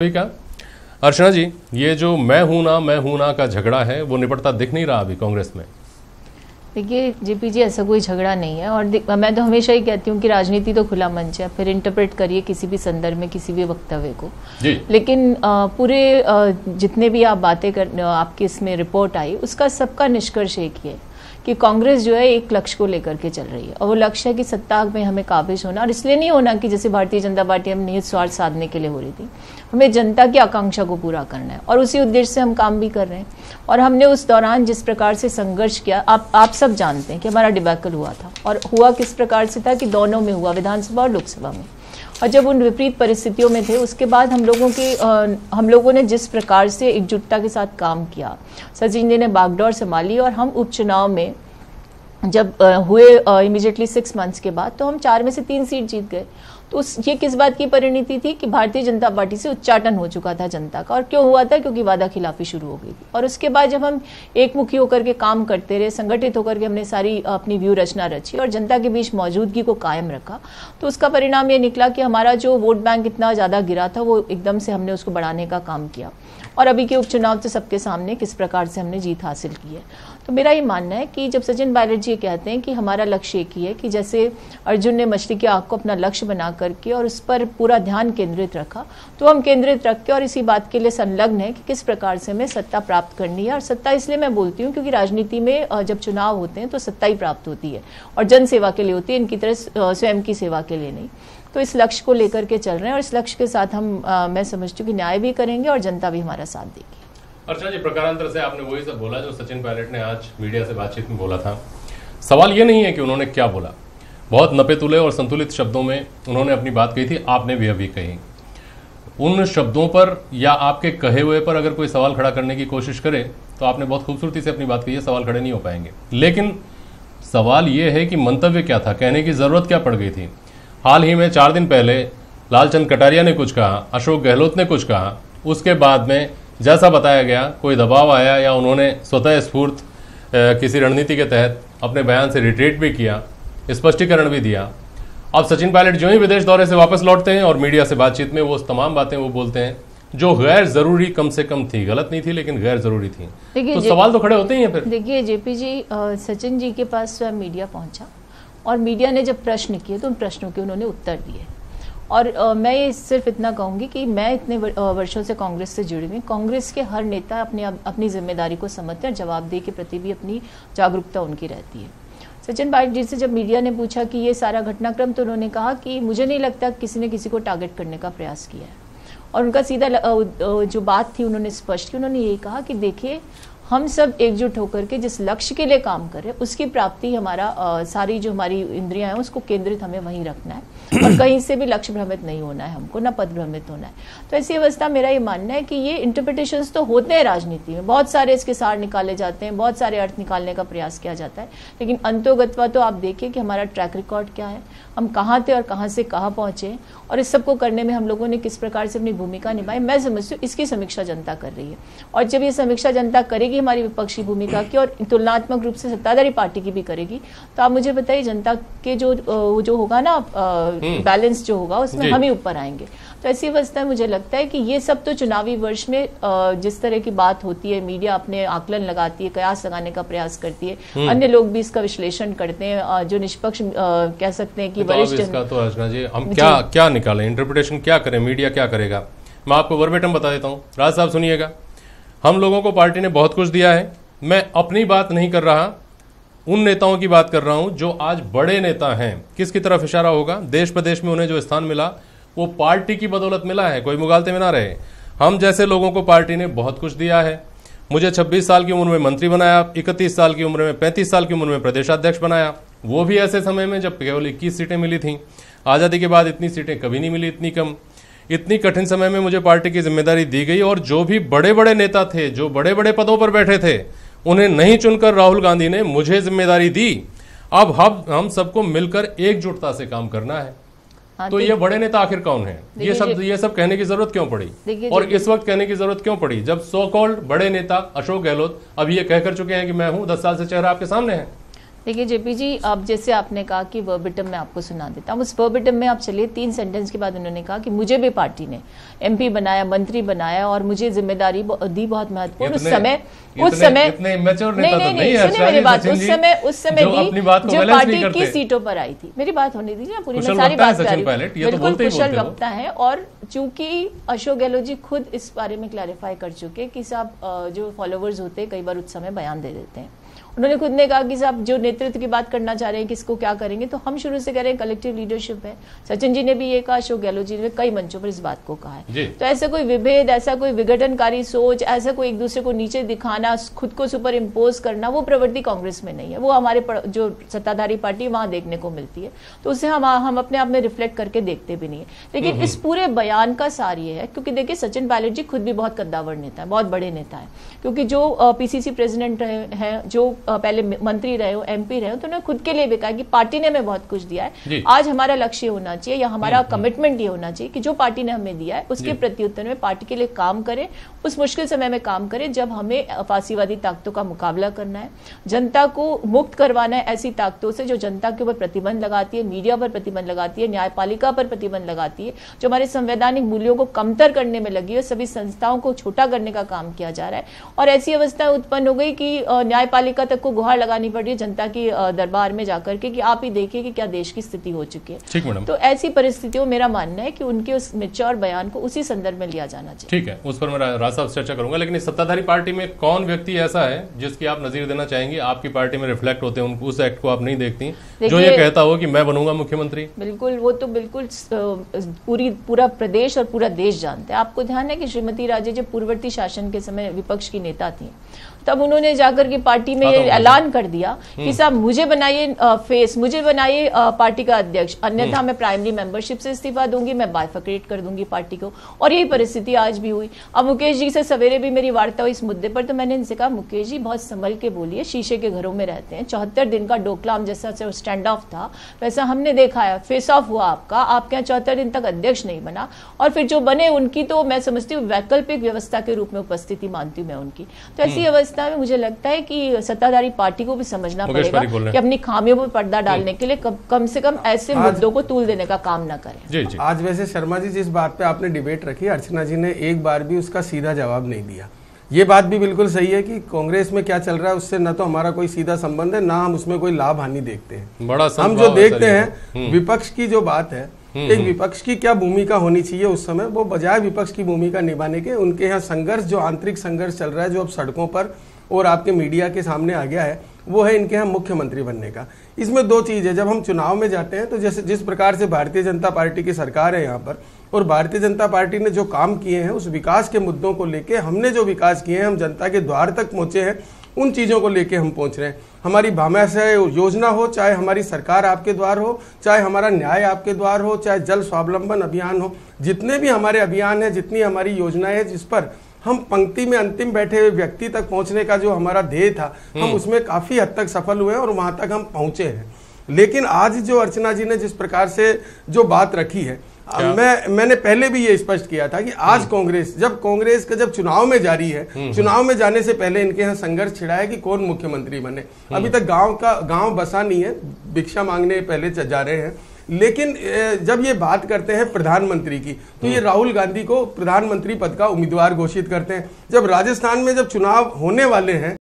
का अर्चना जी, ये जो मैं हूं ना का झगड़ा है वो निपटता दिख नहीं रहा अभी कांग्रेस में। देखिए जेपी जी, ऐसा कोई झगड़ा नहीं है। और मैं तो हमेशा ही कहती हूँ कि राजनीति तो खुला मंच है, फिर इंटरप्रेट करिए किसी भी संदर्भ में किसी भी वक्तव्य को जी। लेकिन पूरे जितने भी आप बातें कर आपकी इसमें रिपोर्ट आई, उसका सबका निष्कर्ष एक ही है कि कांग्रेस जो है एक लक्ष्य को लेकर के चल रही है, और वो लक्ष्य है कि सत्ता में हमें काबिज होना। और इसलिए नहीं होना कि जैसे भारतीय जनता पार्टी हम निहित स्वार्थ साधने के लिए हो रही थी, हमें जनता की आकांक्षा को पूरा करना है और उसी उद्देश्य से हम काम भी कर रहे हैं। और हमने उस दौरान जिस प्रकार से संघर्ष किया, आप सब जानते हैं कि हमारा डिबैकल हुआ था, और हुआ किस प्रकार से था कि दोनों में हुआ, विधानसभा और लोकसभा में। और जब उन विपरीत परिस्थितियों में थे, उसके बाद हम लोगों ने जिस प्रकार से एकजुटता के साथ काम किया, सचिन जी ने बागडोर संभाली, और हम उपचुनाव में जब हुए इमीडिएटली 6 मंथ्स के बाद, तो हम 4 में से 3 सीट जीत गए। तो ये किस बात की परिणति थी कि भारतीय जनता पार्टी से उच्चाटन हो चुका था जनता का। और क्यों हुआ था? क्योंकि वादा खिलाफी शुरू हो गई थी। और उसके बाद जब हम एकमुखी होकर के काम करते रहे, संगठित होकर के हमने सारी अपनी व्यू रचना रची और जनता के बीच मौजूदगी को कायम रखा, तो उसका परिणाम ये निकला कि हमारा जो वोट बैंक इतना ज़्यादा गिरा था, वो एकदम से हमने उसको बढ़ाने का काम किया। और अभी के उपचुनाव तो सबके सामने किस प्रकार से हमने जीत हासिल की है। तो मेरा ये मानना है कि जब सचिन पायलट जी कहते हैं कि हमारा लक्ष्य एक ही है, कि जैसे अर्जुन ने मछली की आँख को अपना लक्ष्य बना करके और उस पर पूरा ध्यान केंद्रित रखा, तो हम केंद्रित रख के और इसी बात के लिए संलग्न है कि किस प्रकार से हमें सत्ता प्राप्त करनी है। और सत्ता इसलिए मैं बोलती हूँ क्योंकि राजनीति में जब चुनाव होते हैं तो सत्ता ही प्राप्त होती है, और जन सेवा के लिए होती है, इनकी तरह स्वयं की सेवा के लिए नहीं। तो इस लक्ष्य को लेकर के चल रहे हैं, और इस लक्ष्य के साथ मैं समझती हूँ कि न्याय भी करेंगे और जनता भी हमारा साथ देगी। अर्चना जी, प्रकारांतर से आपने वही सब बोला जो सचिन पायलट ने आज मीडिया से बातचीत में बोला था। सवाल ये नहीं है कि उन्होंने क्या बोला, बहुत नपे तुले और संतुलित शब्दों में उन्होंने अपनी बात कही थी, आपने भी अभी कही। उन शब्दों पर या आपके कहे हुए पर अगर कोई सवाल खड़ा करने की कोशिश करे तो आपने बहुत खूबसूरती से अपनी बात कही है, सवाल खड़े नहीं हो पाएंगे। लेकिन सवाल ये है कि मंतव्य क्या था, कहने की जरूरत क्या पड़ गई थी। हाल ही में 4 दिन पहले लालचंद कटारिया ने कुछ कहा, अशोक गहलोत ने कुछ कहा, उसके बाद में जैसा बताया गया कोई दबाव आया या उन्होंने स्वतः स्फूर्त किसी रणनीति के तहत अपने बयान से रिट्रीट भी किया, स्पष्टीकरण भी दिया। अब सचिन पायलट जो ही विदेश दौरे से वापस लौटते हैं और मीडिया से बातचीत में वो तमाम बातें वो बोलते हैं जो गैर जरूरी कम से कम थी, गलत नहीं थी लेकिन गैर जरूरी थी। तो सवाल तो खड़े होते ही हैं। फिर देखिए जेपी जी, सचिन जी के पास स्वयं मीडिया पहुंचा और मीडिया ने जब प्रश्न किए तो उन प्रश्नों के उन्होंने उत्तर दिए। और मैं ये सिर्फ इतना कहूँगी कि मैं इतने वर्षों से कांग्रेस से जुड़ी हुई, कांग्रेस के हर नेता अपनी जिम्मेदारी को समझते हैं और जवाबदेही के प्रति भी अपनी जागरूकता उनकी रहती है। सचिन पायलट जी से जब मीडिया ने पूछा कि ये सारा घटनाक्रम, तो उन्होंने कहा कि मुझे नहीं लगता किसी ने किसी को टारगेट करने का प्रयास किया है। और उनका सीधा जो बात थी उन्होंने स्पष्ट की, उन्होंने यही कहा कि देखिए हम सब एकजुट होकर के जिस लक्ष्य के लिए काम करें उसकी प्राप्ति हमारा सारी जो हमारी इंद्रियां हैं उसको केंद्रित हमें वहीं रखना है, और कहीं से भी लक्ष्य भ्रमित नहीं होना है हमको, ना पद भ्रमित होना है। तो ऐसी अवस्था मेरा ये मानना है कि ये इंटरप्रिटेशंस तो होते हैं राजनीति में, बहुत सारे इसके सार निकाले जाते हैं, बहुत सारे अर्थ निकालने का प्रयास किया जाता है, लेकिन अंतोगत्वा तो आप देखिए कि हमारा ट्रैक रिकॉर्ड क्या है, हम कहाँ थे और कहाँ से कहाँ पहुंचे, और इस सबको करने में हम लोगों ने किस प्रकार से अपनी भूमिका निभाई। मैं समझती हूँ इसकी समीक्षा जनता कर रही है, और जब ये समीक्षा जनता करेगी हमारी विपक्षी भूमिका की और तुलनात्मक रूप से सत्ताधारी पार्टी की भी करेगी, तो आप मुझे बताइए जनता के जो होगा ना बैलेंस जो होगा उसमें हम ही ऊपर आएंगे। तो ऐसी अवस्था में मुझे लगता है कि ये सब तो चुनावी वर्ष में जिस तरह की बात होती है, मीडिया अपने आकलन लगाती है, कयास लगाने का प्रयास करती है, अन्य लोग भी इसका विश्लेषण करते हैं, जो निष्पक्ष कह सकते हैं कि वरिष्ठ। तो अर्चना जी, हम क्या निकालें, इंटरप्रिटेशन क्या करें, मीडिया क्या करेगा? मैं आपको वर्बेटम बता देता हूँ। राज साहब सुनिएगा, हम लोगों को पार्टी ने बहुत कुछ दिया है। मैं अपनी बात नहीं कर रहा, उन नेताओं की बात कर रहा हूं जो आज बड़े नेता हैं। किसकी तरफ इशारा होगा? देश प्रदेश में उन्हें जो स्थान मिला वो पार्टी की बदौलत मिला है, कोई मुगालते में ना रहे। हम जैसे लोगों को पार्टी ने बहुत कुछ दिया है। मुझे 26 साल की उम्र में मंत्री बनाया, 31 साल की उम्र में, 35 साल की उम्र में प्रदेशाध्यक्ष बनाया, वो भी ऐसे समय में जब केवल 21 सीटें मिली थी। आज़ादी के बाद इतनी सीटें कभी नहीं मिली, इतनी कम। इतनी कठिन समय में मुझे पार्टी की जिम्मेदारी दी गई, और जो भी बड़े बड़े नेता थे, जो बड़े बड़े पदों पर बैठे थे, उन्हें नहीं चुनकर राहुल गांधी ने मुझे जिम्मेदारी दी। अब हम सबको मिलकर एकजुटता से काम करना है। तो ये बड़े नेता आखिर कौन है? ये सब कहने की जरूरत क्यों पड़ी, और इस वक्त कहने की जरूरत क्यों पड़ी जब सो कॉल्ड बड़े नेता अशोक गहलोत अब ये कहकर चुके हैं कि मैं हूं, 10 साल से चेहरा आपके सामने है। देखिए जेपी जी, अब जैसे आपने कहा कि वर्बिटम में आपको सुना देता हूँ, उस वर्बिटम में आप चलिए 3 सेंटेंस के बाद उन्होंने कहा कि मुझे भी पार्टी ने एमपी बनाया, मंत्री बनाया और मुझे जिम्मेदारी दी बहुत महत्वपूर्ण। उस समय नहीं, सुनिए मेरी बात, उस समय दी जो पार्टी की सीटों पर आई थी। मेरी बात होने दीजिए ना पूरी, मैं सारी बात कर रही हूँ। बिल्कुल कुशल वक्ता है, और चूंकि अशोक गहलोत जी खुद इस बारे में क्लैरिफाई कर चुके कि साहब जो फॉलोवर्स होते हैं कई बार उस समय बयान दे देते हैं। उन्होंने खुद ने कहा कि साहब जो नेतृत्व की बात करना चाह रहे हैं किसको क्या करेंगे, तो हम शुरू से कह रहे हैं कलेक्टिव लीडरशिप है। सचिन जी ने भी ये कहा, अशोक गहलोत जी ने कई मंचों पर इस बात को कहा है। तो ऐसा कोई विभेद, ऐसा कोई विघटनकारी सोच, ऐसा कोई एक दूसरे को नीचे दिखाना, खुद को सुपर इम्पोज करना, वो प्रवृत्ति कांग्रेस में नहीं है। वो हमारे जो सत्ताधारी पार्टी वहां देखने को मिलती है, तो उससे हम अपने आप में रिफ्लेक्ट करके देखते भी नहीं है। लेकिन इस पूरे बयान का सार ये है, क्योंकि देखिए सचिन पायलट जी खुद भी बहुत कद्दावर नेता है, बहुत बड़े नेता है, क्योंकि जो पीसीसी प्रेसिडेंट रहे हैं, जो पहले मंत्री रहे हो, एमपी रहे हो, तो उन्होंने खुद के लिए भी कहा कि पार्टी ने हमें बहुत कुछ दिया है, आज हमारा लक्ष्य होना चाहिए या हमारा कमिटमेंट ये होना चाहिए कि जो पार्टी ने हमें दिया है उसके प्रत्युत्तर में पार्टी के लिए काम करें, उस मुश्किल समय में काम करें जब हमें फासीवादी ताकतों का मुकाबला करना है, जनता को मुक्त करवाना है ऐसी ताकतों से जो जनता के ऊपर प्रतिबंध लगाती है, मीडिया पर प्रतिबंध लगाती है, न्यायपालिका पर प्रतिबंध लगाती है, जो हमारे संवैधानिक मूल्यों को कमतर करने में लगी है, सभी संस्थाओं को छोटा करने का काम किया जा रहा है। और ऐसी अवस्था उत्पन्न हो गई कि न्यायपालिका तक को गुहार लगानी पड़ रही है जनता की दरबार में जाकर के कि आप ही देखिए कि क्या देश की स्थिति हो चुकी है। ठीक मैडम, तो ऐसी परिस्थितियों में मेरा मानना है कि उनके उस मैच्योर बयान को उसी संदर्भ में लिया जाना चाहिए। ठीक है, उस पर मैं राज साहब चर्चा करूंगा, लेकिन इस सत्ताधारी पार्टी में कौन व्यक्ति ऐसा है जिसकी आप नजीर देना चाहेंगे, आपकी पार्टी में रिफ्लेक्ट होते हैं, उस एक्ट को आप नहीं देखती, जो ये कहता हो कि मैं बनूंगा मुख्यमंत्री? बिल्कुल, वो तो बिल्कुल पूरा प्रदेश और पूरा देश जानते हैं। आपको ध्यान है कि श्रीमती राजे जब पूर्ववर्ती शासन के समय विपक्ष की नेता थी, तब उन्होंने जाकर के पार्टी में ये ऐलान कर दिया कि साहब मुझे बनाइए फेस, मुझे बनाइए पार्टी का अध्यक्ष, अन्यथा मैं प्राइमरी मेंबरशिप से इस्तीफा दूंगी, मैं बाइफर्केट कर दूंगी पार्टी को। और यही परिस्थिति आज भी हुई। अब मुकेश जी से सवेरे भी मेरी वार्ता हुई इस मुद्दे पर, तो मैंने इनसे कहा मुकेश जी बहुत संभल के बोलिए, शीशे के घरों में रहते हैं, 74 दिन का डोकलाम जैसा स्टैंड ऑफ था वैसा हमने देखा है, फेस ऑफ हुआ आपका, आपके यहाँ 74 दिन तक अध्यक्ष नहीं बना, और फिर जो बने उनकी तो मैं समझती हूँ वैकल्पिक व्यवस्था के रूप में उपस्थिति मानती हूँ मैं उनकी। तो ऐसी अवस्था में मुझे लगता है कि सत्ताधारी पार्टी को भी समझना पड़ेगा कि अपनी खामियों पर पर्दा डालने के लिए कम से कम ऐसे मुद्दों को तूल देने का काम ना करें। जी जी। आज वैसे शर्मा जी जिस बात पे आपने डिबेट रखी, अर्चना जी ने एक बार भी उसका सीधा जवाब नहीं दिया। ये बात भी बिल्कुल सही है कि कांग्रेस में क्या चल रहा है उससे न तो हमारा कोई सीधा संबंध है, ना हम उसमें कोई लाभ हानि देखते हैं। बड़ा हम जो देखते हैं विपक्ष की जो बात है, एक विपक्ष की क्या भूमिका होनी चाहिए उस समय, वो बजाय विपक्ष की भूमिका निभाने के उनके यहाँ संघर्ष, जो आंतरिक संघर्ष चल रहा है, जो अब सड़कों पर और आपके मीडिया के सामने आ गया है, वो है इनके यहाँ मुख्यमंत्री बनने का। इसमें दो चीज है, जब हम चुनाव में जाते हैं तो जैसे जिस प्रकार से भारतीय जनता पार्टी की सरकार है यहाँ पर, और भारतीय जनता पार्टी ने जो काम किए हैं उस विकास के मुद्दों को लेके, हमने जो विकास किए हैं, हम जनता के द्वार तक पहुंचे हैं, उन चीजों को लेके हम पहुंच रहे हैं। हमारी भामाशाह योजना हो, चाहे हमारी सरकार आपके द्वार हो, चाहे हमारा न्याय आपके द्वार हो, चाहे जल स्वावलंबन अभियान हो, जितने भी हमारे अभियान है, जितनी हमारी योजनाएं है, जिस पर हम पंक्ति में अंतिम बैठे हुए व्यक्ति तक पहुंचने का जो हमारा ध्येय था, हम उसमें काफी हद तक सफल हुए हैं और वहां तक हम पहुंचे हैं। लेकिन आज जो अर्चना जी ने जिस प्रकार से जो बात रखी है, मैंने पहले भी ये स्पष्ट किया था कि आज कांग्रेस जब चुनाव में जा रही है, चुनाव में जाने से पहले इनके यहाँ संघर्ष छिड़ा है कि कौन मुख्यमंत्री बने। अभी तक गांव बसा नहीं है, भिक्षा मांगने पहले जा रहे हैं। लेकिन जब ये बात करते हैं प्रधानमंत्री की, तो ये राहुल गांधी को प्रधानमंत्री पद का उम्मीदवार घोषित करते हैं। जब राजस्थान में जब चुनाव होने वाले हैं